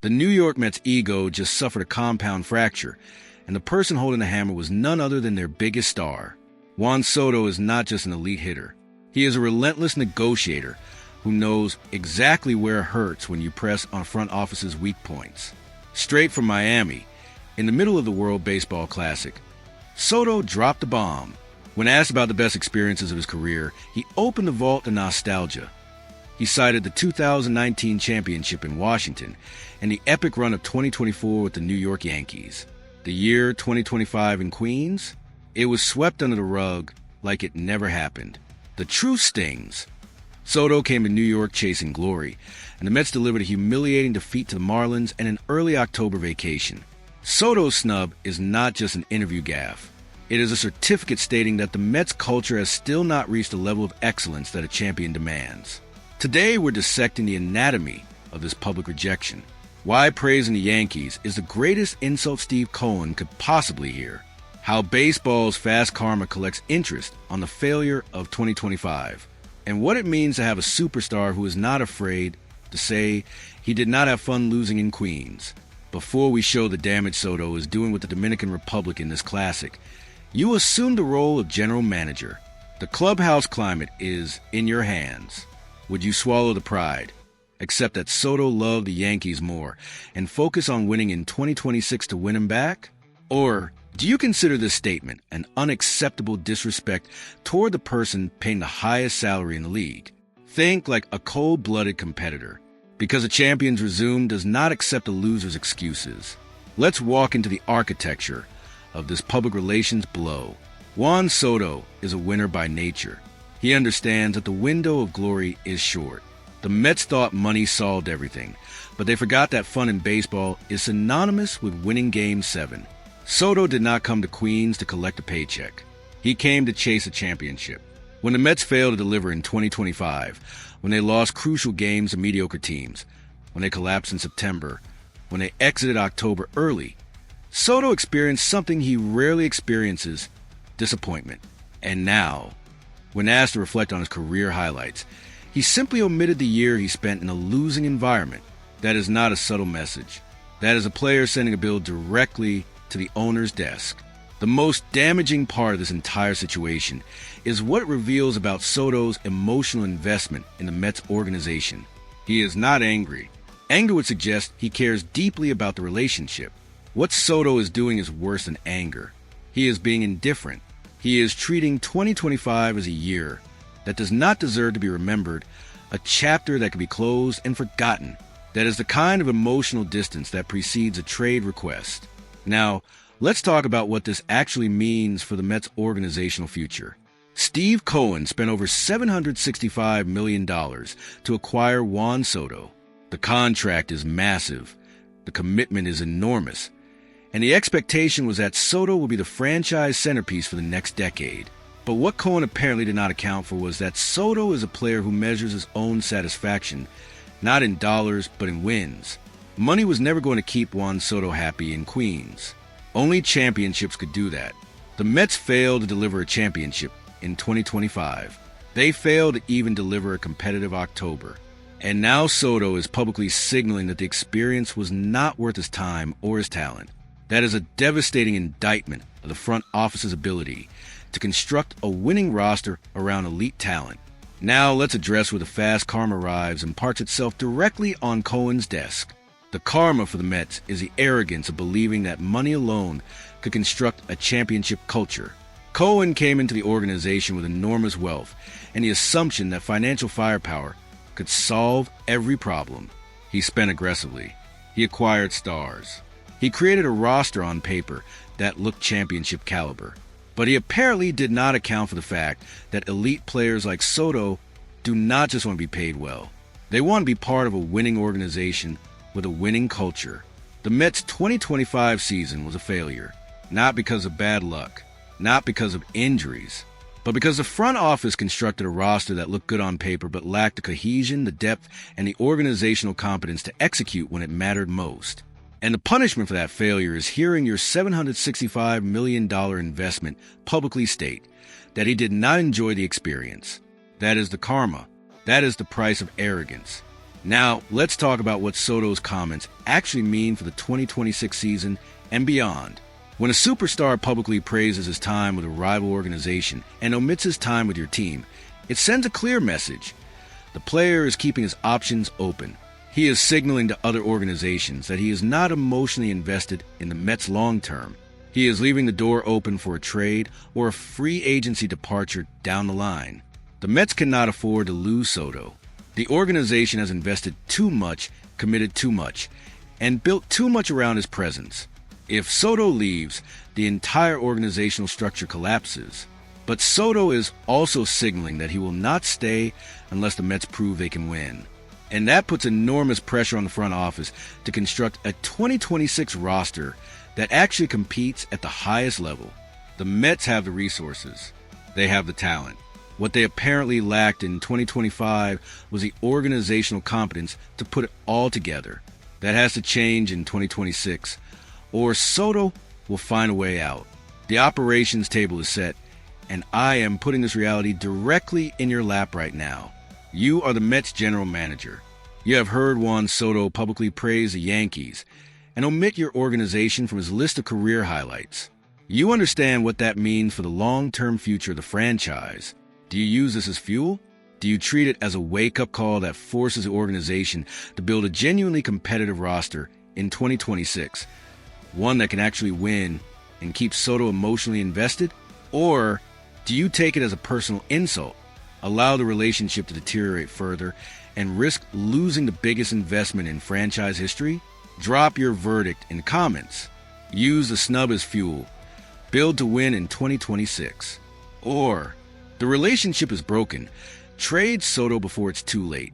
The New York Mets' ego just suffered a compound fracture, and the person holding the hammer was none other than their biggest star. Juan Soto is not just an elite hitter. He is a relentless negotiator who knows exactly where it hurts when you press on a front office's weak points. Straight from Miami, in the middle of the World Baseball Classic, Soto dropped the bomb. When asked about the best experiences of his career, he opened the vault of nostalgia. He cited the 2019 championship in Washington and the epic run of 2024 with the New York Yankees. The year 2025 in Queens, it was swept under the rug like it never happened. The truth stings. Soto came to New York chasing glory, and the Mets delivered a humiliating defeat to the Marlins and an early October vacation. Soto's snub is not just an interview gaffe. It is a certificate stating that the Mets culture has still not reached the level of excellence that a champion demands. Today, we're dissecting the anatomy of this public rejection. Why praising the Yankees is the greatest insult Steve Cohen could possibly hear. How baseball's fast karma collects interest on the failure of 2025. And what it means to have a superstar who is not afraid to say he did not have fun losing in Queens. Before we show the damage Soto is doing with the Dominican Republic in this classic, you assume the role of general manager. The clubhouse climate is in your hands. Would you swallow the pride, except that Soto loved the Yankees more, and focus on winning in 2026 to win him back? Or do you consider this statement an unacceptable disrespect toward the person paying the highest salary in the league? Think like a cold-blooded competitor, because a champion's resume does not accept a loser's excuses. Let's walk into the architecture of this public relations blow. Juan Soto is a winner by nature. He understands that the window of glory is short. The Mets thought money solved everything, but they forgot that fun in baseball is synonymous with winning Game 7. Soto did not come to Queens to collect a paycheck. He came to chase a championship. When the Mets failed to deliver in 2025, when they lost crucial games to mediocre teams, when they collapsed in September, when they exited October early, Soto experienced something he rarely experiences: disappointment. And now, when asked to reflect on his career highlights, he simply omitted the year he spent in a losing environment. That is not a subtle message. That is a player sending a bill directly to the owner's desk. The most damaging part of this entire situation is what it reveals about Soto's emotional investment in the Mets organization. He is not angry. Anger would suggest he cares deeply about the relationship. What Soto is doing is worse than anger. He is being indifferent. He is treating 2025 as a year that does not deserve to be remembered, a chapter that can be closed and forgotten. That is the kind of emotional distance that precedes a trade request. Now, let's talk about what this actually means for the Mets' organizational future. Steve Cohen spent over $765 million to acquire Juan Soto. The contract is massive. The commitment is enormous. And the expectation was that Soto would be the franchise centerpiece for the next decade. But what Cohen apparently did not account for was that Soto is a player who measures his own satisfaction, not in dollars, but in wins. Money was never going to keep Juan Soto happy in Queens. Only championships could do that. The Mets failed to deliver a championship in 2025. They failed to even deliver a competitive October. And now Soto is publicly signaling that the experience was not worth his time or his talent. That is a devastating indictment of the front office's ability to construct a winning roster around elite talent. Now let's address where the fast karma arrives and parts itself directly on Cohen's desk. The karma for the Mets is the arrogance of believing that money alone could construct a championship culture. Cohen came into the organization with enormous wealth and the assumption that financial firepower could solve every problem. He spent aggressively. He acquired stars. He created a roster on paper that looked championship caliber. But he apparently did not account for the fact that elite players like Soto do not just want to be paid well. They want to be part of a winning organization with a winning culture. The Mets' 2025 season was a failure, not because of bad luck, not because of injuries, but because the front office constructed a roster that looked good on paper but lacked the cohesion, the depth, and the organizational competence to execute when it mattered most. And the punishment for that failure is hearing your $765 million investment publicly state that he did not enjoy the experience. That is the karma. That is the price of arrogance. Now, let's talk about what Soto's comments actually mean for the 2026 season and beyond. When a superstar publicly praises his time with a rival organization and omits his time with your team, it sends a clear message. The player is keeping his options open. He is signaling to other organizations that he is not emotionally invested in the Mets long term. He is leaving the door open for a trade or a free agency departure down the line. The Mets cannot afford to lose Soto. The organization has invested too much, committed too much, and built too much around his presence. If Soto leaves, the entire organizational structure collapses. But Soto is also signaling that he will not stay unless the Mets prove they can win. And that puts enormous pressure on the front office to construct a 2026 roster that actually competes at the highest level. The Mets have the resources. They have the talent. What they apparently lacked in 2025 was the organizational competence to put it all together. That has to change in 2026, or Soto will find a way out. The operations table is set, and I am putting this reality directly in your lap right now. You are the Mets general manager. You have heard Juan Soto publicly praise the Yankees and omit your organization from his list of career highlights. You understand what that means for the long-term future of the franchise. Do you use this as fuel? Do you treat it as a wake-up call that forces the organization to build a genuinely competitive roster in 2026, one that can actually win and keep Soto emotionally invested? Or do you take it as a personal insult, allow the relationship to deteriorate further, and risk losing the biggest investment in franchise history? Drop your verdict in comments. Use the snub as fuel. Build to win in 2026. Or the relationship is broken. Trade Soto before it's too late.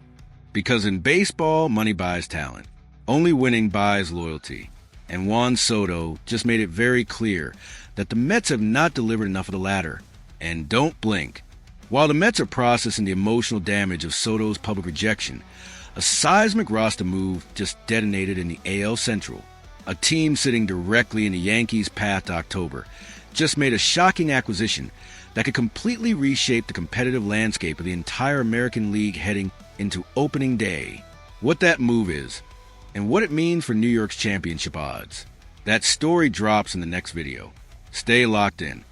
Because in baseball, money buys talent. Only winning buys loyalty. And Juan Soto just made it very clear that the Mets have not delivered enough of the latter. And don't blink. While the Mets are processing the emotional damage of Soto's public rejection, a seismic roster move just detonated in the AL Central. A team sitting directly in the Yankees' path to October just made a shocking acquisition that could completely reshape the competitive landscape of the entire American League heading into opening day. What that move is, and what it means for New York's championship odds. That story drops in the next video. Stay locked in.